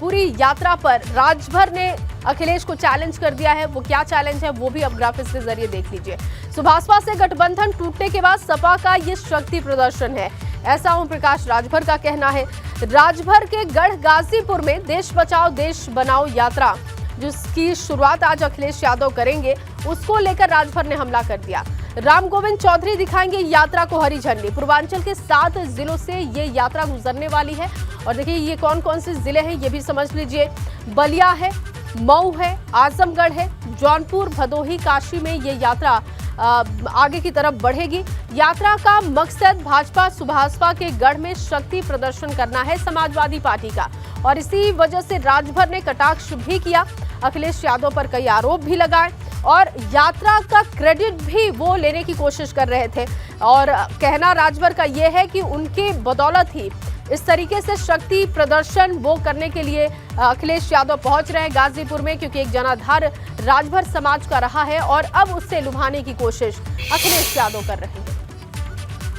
पूरी यात्रा पर राजभर ने अखिलेश को चैलेंज कर दिया है। वो क्या चैलेंज है वो भी अब ग्राफिक्स के जरिए देख लीजिए। सुभाषपा से गठबंधन टूटने के बाद सपा का ये शक्ति प्रदर्शन है, ऐसा ओम प्रकाश राजभर का कहना है। राजभर के गढ़ गाजीपुर में देश बचाओ देश बनाओ यात्रा जिसकी शुरुआत आज अखिलेश यादव करेंगे, उसको लेकर राजभर ने हमला कर दिया। राम गोविंद चौधरी दिखाएंगे यात्रा को हरी झंडी। पूर्वांचल के 7 जिलों से ये यात्रा गुजरने वाली है और देखिए ये कौन कौन से जिले हैं ये भी समझ लीजिए। बलिया है, मऊ है, आजमगढ़ है, जौनपुर, भदोही, काशी में ये यात्रा आगे की तरफ बढ़ेगी। यात्रा का मकसद भाजपा सुभाषपा के गढ़ में शक्ति प्रदर्शन करना है समाजवादी पार्टी का, और इसी वजह से राजभर ने कटाक्ष भी किया। अखिलेश यादव पर कई आरोप भी लगाए और यात्रा का क्रेडिट भी वो लेने की कोशिश कर रहे थे। और कहना राजभर का ये है कि उनके बदौलत ही इस तरीके से शक्ति प्रदर्शन वो करने के लिए अखिलेश यादव पहुंच रहे हैं गाजीपुर में, क्योंकि एक जनाधार राजभर समाज का रहा है और अब उससे लुभाने की कोशिश अखिलेश यादव कर रहे हैं।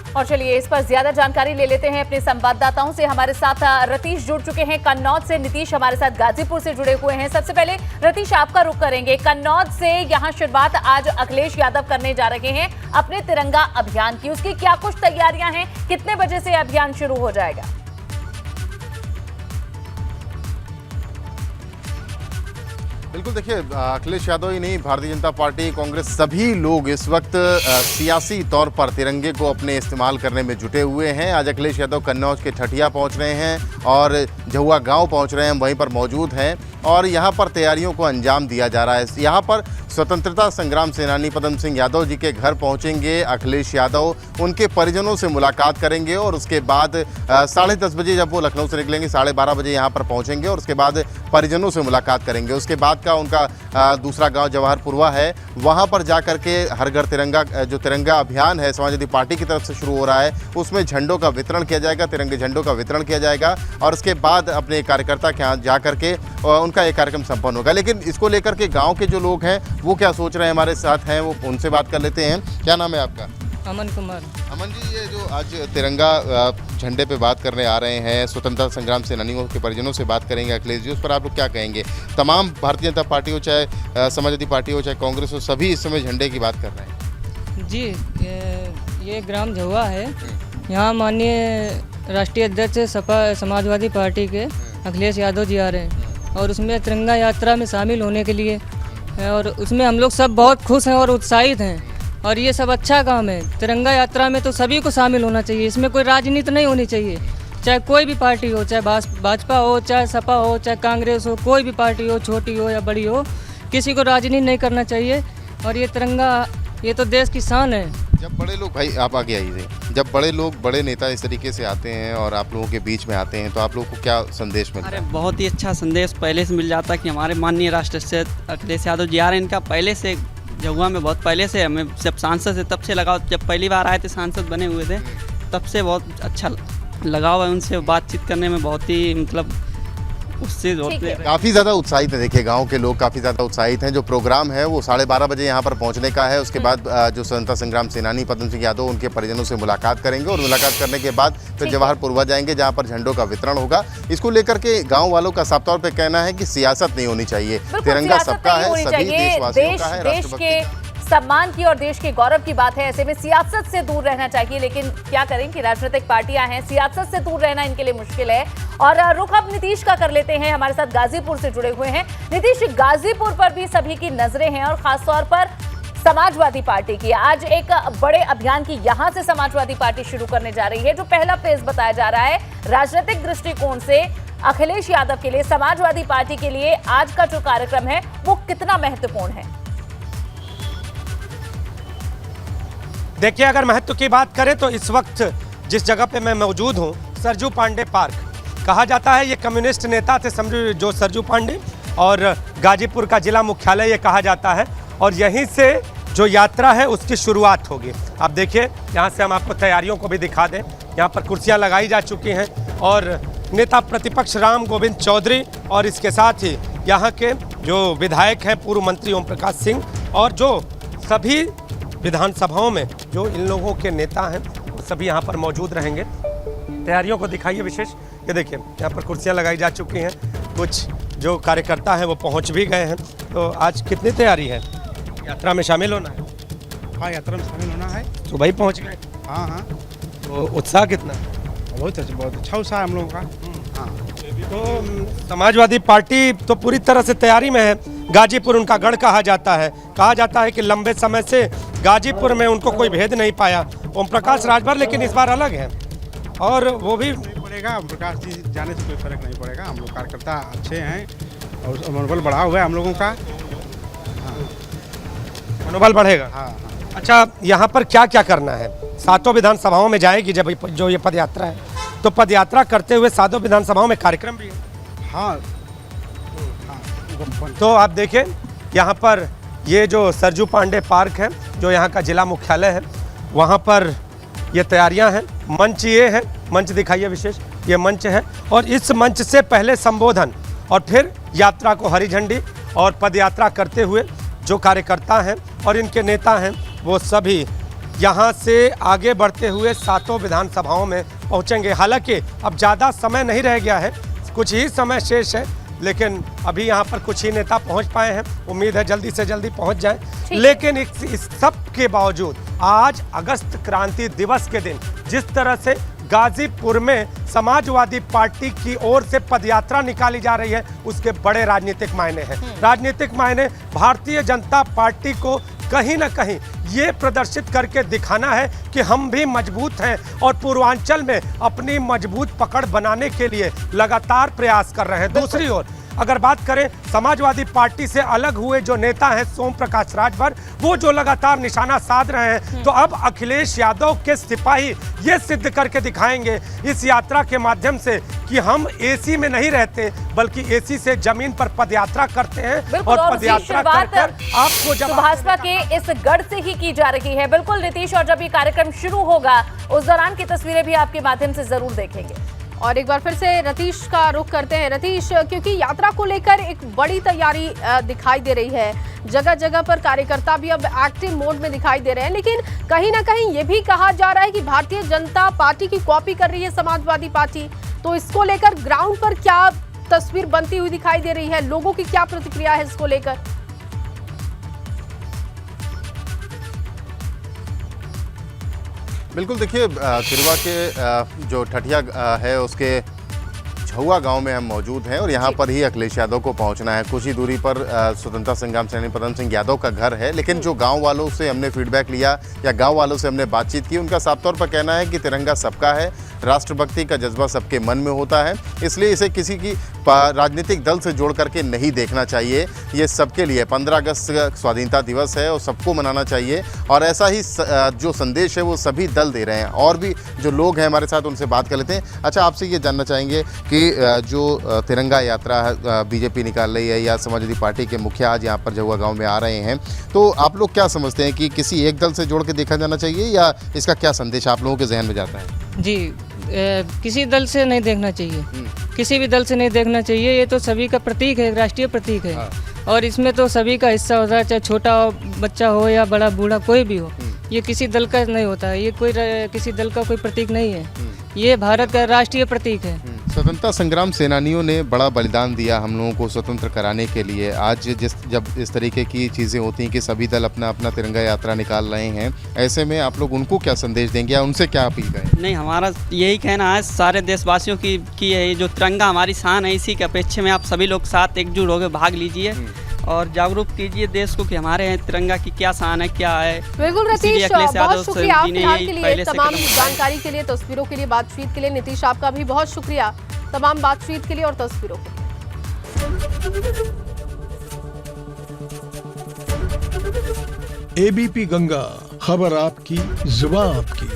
और चलिए इस पर ज्यादा जानकारी ले लेते हैं अपने संवाददाताओं से। हमारे साथ रतीश जुड़ चुके हैं कन्नौज से, नीतीश हमारे साथ गाजीपुर से जुड़े हुए हैं। सबसे पहले रतीश आपका रुख करेंगे कन्नौज से। यहाँ शुरुआत आज अखिलेश यादव करने जा रहे हैं अपने तिरंगा अभियान की, उसकी क्या कुछ तैयारियां हैं, कितने बजे से अभियान शुरू हो जाएगा? बिल्कुल, देखिए अखिलेश यादव ही नहीं, भारतीय जनता पार्टी, कांग्रेस, सभी लोग इस वक्त सियासी तौर पर तिरंगे को अपने इस्तेमाल करने में जुटे हुए हैं। आज अखिलेश यादव कन्नौज के ठठिया पहुंच रहे हैं और जहुआ गांव पहुंच रहे हैं, वहीं पर मौजूद हैं और यहां पर तैयारियों को अंजाम दिया जा रहा है। यहां पर स्वतंत्रता संग्राम सेनानी पद्म सिंह यादव जी के घर पहुंचेंगे अखिलेश यादव, उनके परिजनों से मुलाकात करेंगे और उसके बाद 10:30 बजे जब वो लखनऊ से निकलेंगे 12:30 बजे यहाँ पर पहुंचेंगे और उसके बाद परिजनों से मुलाकात करेंगे। उसके बाद का उनका दूसरा गांव जवाहरपुरवा है, वहाँ पर जाकर के हर घर तिरंगा, जो तिरंगा अभियान है समाजवादी पार्टी की तरफ से शुरू हो रहा है, उसमें झंडों का वितरण किया जाएगा, तिरंगे झंडों का वितरण किया जाएगा और उसके बाद अपने कार्यकर्ता के यहाँ जा करके उनका एक कार्यक्रम संपन्न होगा। लेकिन इसको लेकर के गाँव के जो लोग हैं वो क्या सोच रहे हैं, हमारे साथ हैं, वो उनसे बात कर लेते हैं। क्या नाम है आपका? अमन कुमार। अमन जी, ये जो आज तिरंगा झंडे पे बात करने आ रहे हैं, स्वतंत्रता संग्राम सेनानियों के परिजनों से बात करेंगे अखिलेश जी, उस पर आप लोग क्या कहेंगे? तमाम भारतीय जनता पार्टी हो, चाहे समाजवादी पार्टी हो, चाहे कांग्रेस हो, सभी इस समय झंडे की बात कर रहे हैं। जी, ये ग्राम झुआ है। यहाँ माननीय राष्ट्रीय अध्यक्ष सपा समाजवादी पार्टी के अखिलेश यादव जी आ रहे हैं और उसमें तिरंगा यात्रा में शामिल होने के लिए, और उसमें हम लोग सब बहुत खुश हैं और उत्साहित हैं और ये सब अच्छा काम है। तिरंगा यात्रा में तो सभी को शामिल होना चाहिए, इसमें कोई राजनीति नहीं होनी चाहिए, चाहे कोई भी पार्टी हो, चाहे भाजपा हो, चाहे सपा हो, चाहे कांग्रेस हो, कोई भी पार्टी हो, छोटी हो या बड़ी हो, किसी को राजनीति नहीं करना चाहिए। और ये तिरंगा, ये तो देश की शान है। जब बड़े लोग, भाई आप आगे आइए, जब बड़े लोग, बड़े नेता इस तरीके से आते हैं और आप लोगों के बीच में आते हैं तो आप लोगों को क्या संदेश मिलता है? अरे बहुत ही अच्छा संदेश पहले से मिल जाता है कि हमारे माननीय राष्ट्रीय अध्यक्ष अखिलेश यादव जी आ रहे हैं। इनका पहले से जहुआ में बहुत पहले से, हमें जब सांसद से तब से लगाव, जब पहली बार आए थे सांसद बने हुए थे तब से बहुत अच्छा लगाव है उनसे, बातचीत करने में बहुत ही मतलब उससे काफ़ी ज़्यादा उत्साहित है। देखिए गांव के लोग काफ़ी ज़्यादा उत्साहित हैं। जो प्रोग्राम है वो 12:30 बजे यहाँ पर पहुँचने का है। उसके बाद जो स्वतंत्रता संग्राम सेनानी पद्म सिंह यादव उनके परिजनों से मुलाकात करेंगे और मुलाकात करने के बाद फिर जवाहरपुरवा जाएंगे जहाँ पर झंडों का वितरण होगा। इसको लेकर के गाँव वालों का साफ तौर पर कहना है कि सियासत नहीं होनी चाहिए, तिरंगा सबका है, सभी देशवासियों का है, राष्ट्रभक्ति सम्मान की और देश के गौरव की बात है। ऐसे में सियासत से दूर रहना चाहिए, लेकिन क्या करें कि राजनीतिक पार्टियां हैं, सियासत से दूर रहना इनके लिए मुश्किल है। और रुख अब नीतीश का कर लेते हैं, हमारे साथ गाजीपुर से जुड़े हुए हैं। नीतीश, गाजीपुर पर भी सभी की नजरें हैं और खासतौर पर समाजवादी पार्टी की। आज एक बड़े अभियान की यहां से समाजवादी पार्टी शुरू करने जा रही है, जो पहला फेज बताया जा रहा है राजनीतिक दृष्टिकोण से अखिलेश यादव के लिए, समाजवादी पार्टी के लिए आज का जो कार्यक्रम है वो कितना महत्वपूर्ण है? देखिए, अगर महत्व की बात करें तो इस वक्त जिस जगह पे मैं मौजूद हूँ, सरजू पांडे पार्क कहा जाता है। ये कम्युनिस्ट नेता थे जो सरजू पांडे, और गाजीपुर का जिला मुख्यालय ये कहा जाता है और यहीं से जो यात्रा है उसकी शुरुआत होगी। आप देखिए, यहाँ से हम आपको तैयारियों को भी दिखा दें। यहाँ पर कुर्सियाँ लगाई जा चुकी हैं और नेता प्रतिपक्ष राम गोविंद चौधरी और इसके साथ ही यहाँ के जो विधायक हैं पूर्व मंत्री ओम प्रकाश सिंह और जो सभी विधानसभाओं में जो इन लोगों के नेता हैं वो सभी यहाँ पर मौजूद रहेंगे। तैयारियों को दिखाइए विशेष। ये देखिए यहाँ पर कुर्सियाँ लगाई जा चुकी हैं, कुछ जो कार्यकर्ता हैं वो पहुँच भी गए हैं। तो आज कितनी तैयारी है? यात्रा में शामिल होना है? हाँ, यात्रा में शामिल होना है। सुबह ही पहुँच गए? हाँ हाँ, तो उत्साह कितना? बहुत अच्छा उत्साह है हम लोगों का। हाँ, तो समाजवादी पार्टी तो पूरी तरह से तैयारी में है। गाजीपुर उनका गढ़ कहा जाता है कि लंबे समय से गाजीपुर में उनको कोई भेद नहीं पाया ओम प्रकाश राजभर, लेकिन इस बार अलग है और वो भी नहीं पड़ेगा। ओम प्रकाश जी जाने से कोई फर्क नहीं पड़ेगा। हम लोग कार्यकर्ता अच्छे हैं और मनोबल बढ़ा हुआ है हम लोगों का। मनोबल बढ़ेगा। हाँ। अच्छा, यहाँ पर क्या क्या करना है? 7 विधानसभाओं में जाएगी जब जो ये पदयात्रा है, तो पदयात्रा करते हुए 7 विधानसभाओं में कार्यक्रम भी है। हाँ, तो आप देखें यहाँ पर ये जो सरजू पांडे पार्क है, जो यहाँ का जिला मुख्यालय है, वहाँ पर ये तैयारियाँ हैं। मंच ये है, मंच दिखाइए विशेष, ये मंच है और इस मंच से पहले संबोधन और फिर यात्रा को हरी झंडी और पदयात्रा करते हुए जो कार्यकर्ता हैं और इनके नेता हैं वो सभी यहाँ से आगे बढ़ते हुए 7 विधानसभाओं में पहुँचेंगे। हालांकि अब ज़्यादा समय नहीं रह गया है, कुछ ही समय शेष है, लेकिन अभी यहाँ पर कुछ ही नेता पहुँच पाए हैं। उम्मीद है जल्दी से जल्दी पहुँच जाएं। लेकिन इस सब के बावजूद आज अगस्त क्रांति दिवस के दिन जिस तरह से गाजीपुर में समाजवादी पार्टी की ओर से पदयात्रा निकाली जा रही है, उसके बड़े राजनीतिक मायने हैं। राजनीतिक मायने भारतीय जनता पार्टी को कहीं ना कहीं ये प्रदर्शित करके दिखाना है कि हम भी मजबूत हैं और पूर्वांचल में अपनी मजबूत पकड़ बनाने के लिए लगातार प्रयास कर रहे हैं। दूसरी ओर अगर बात करें समाजवादी पार्टी से अलग हुए जो नेता हैं सोम प्रकाश राजभर, वो जो लगातार निशाना साध रहे हैं, तो अब अखिलेश यादव के सिपाही ये सिद्ध करके दिखाएंगे इस यात्रा के माध्यम से कि हम एसी में नहीं रहते, बल्कि एसी से जमीन पर पदयात्रा करते हैं और पदयात्रा कर आपको जब भाजपा के इस गढ़ से ही की जा रही है। बिल्कुल नीतीश, और जब ये कार्यक्रम शुरू होगा उस दौरान की तस्वीरें भी आपके माध्यम से जरूर देखेंगे। और एक बार फिर से रतीश का रुख करते हैं। रतीश, क्योंकि यात्रा को लेकर एक बड़ी तैयारी दिखाई दे रही है, जगह जगह पर कार्यकर्ता भी अब एक्टिव मोड में दिखाई दे रहे हैं, लेकिन कहीं ना कहीं ये भी कहा जा रहा है कि भारतीय जनता पार्टी की कॉपी कर रही है समाजवादी पार्टी। तो इसको लेकर ग्राउंड पर क्या तस्वीर बनती हुई दिखाई दे रही है, लोगों की क्या प्रतिक्रिया है इसको लेकर? बिल्कुल, देखिए तिरवा के जो ठठिया है उसके झुआ गांव में हम मौजूद हैं और यहाँ पर ही अखिलेश यादव को पहुँचना है। कुछ ही दूरी पर स्वतंत्रता संग्राम सेनानी पदम सिंह यादव का घर है, लेकिन जो गांव वालों से हमने फीडबैक लिया या गांव वालों से हमने बातचीत की, उनका साफ तौर पर कहना है कि तिरंगा सबका है, राष्ट्रभक्ति का जज्बा सबके मन में होता है, इसलिए इसे किसी की राजनीतिक दल से जोड़ करके नहीं देखना चाहिए। ये सबके लिए 15 अगस्त स्वाधीनता दिवस है और सबको मनाना चाहिए और ऐसा ही जो संदेश है वो सभी दल दे रहे हैं। और भी जो लोग हैं हमारे साथ, उनसे बात कर लेते हैं। अच्छा, आपसे ये जानना चाहेंगे कि जो तिरंगा यात्रा बीजेपी निकाल रही है या समाजवादी पार्टी के मुखिया आज यहाँ पर झुआ गाँव में आ रहे हैं, तो आप लोग क्या समझते हैं कि किसी एक दल से जोड़ के देखा जाना चाहिए या इसका क्या संदेश आप लोगों के जहन में जाता है? जी, किसी दल से नहीं देखना चाहिए, किसी भी दल से नहीं देखना चाहिए। ये तो सभी का प्रतीक है, राष्ट्रीय प्रतीक है और इसमें तो सभी का हिस्सा होता है, चाहे छोटा बच्चा हो या बड़ा बूढ़ा कोई भी हो। ये किसी दल का नहीं होता है, ये कोई किसी दल का कोई प्रतीक नहीं है, ये भारत का राष्ट्रीय प्रतीक है। स्वतंत्रता संग्राम सेनानियों ने बड़ा बलिदान दिया हम लोगों को स्वतंत्र कराने के लिए। आज जब इस तरीके की चीज़ें होती हैं कि सभी दल अपना अपना तिरंगा यात्रा निकाल रहे हैं, ऐसे में आप लोग उनको क्या संदेश देंगे या उनसे क्या अपील करें? नहीं, हमारा यही कहना है सारे देशवासियों की कि ये जो तिरंगा हमारी शान है, इसी के अपेक्षा में आप सभी लोग साथ एकजुट होकर भाग लीजिए और जागरूक कीजिए देश को कि हमारे यहाँ तिरंगा की क्या शान है, क्या है। बिल्कुल रतीश, बहुत शुक्रिया फिलहाल के लिए, तमाम जानकारी के लिए, तस्वीरों के लिए, बातचीत के लिए। नीतीश, आपका भी बहुत शुक्रिया तमाम बातचीत के लिए और तस्वीरों के लिए। एबीपी गंगा, खबर आपकी, जुबान आपकी।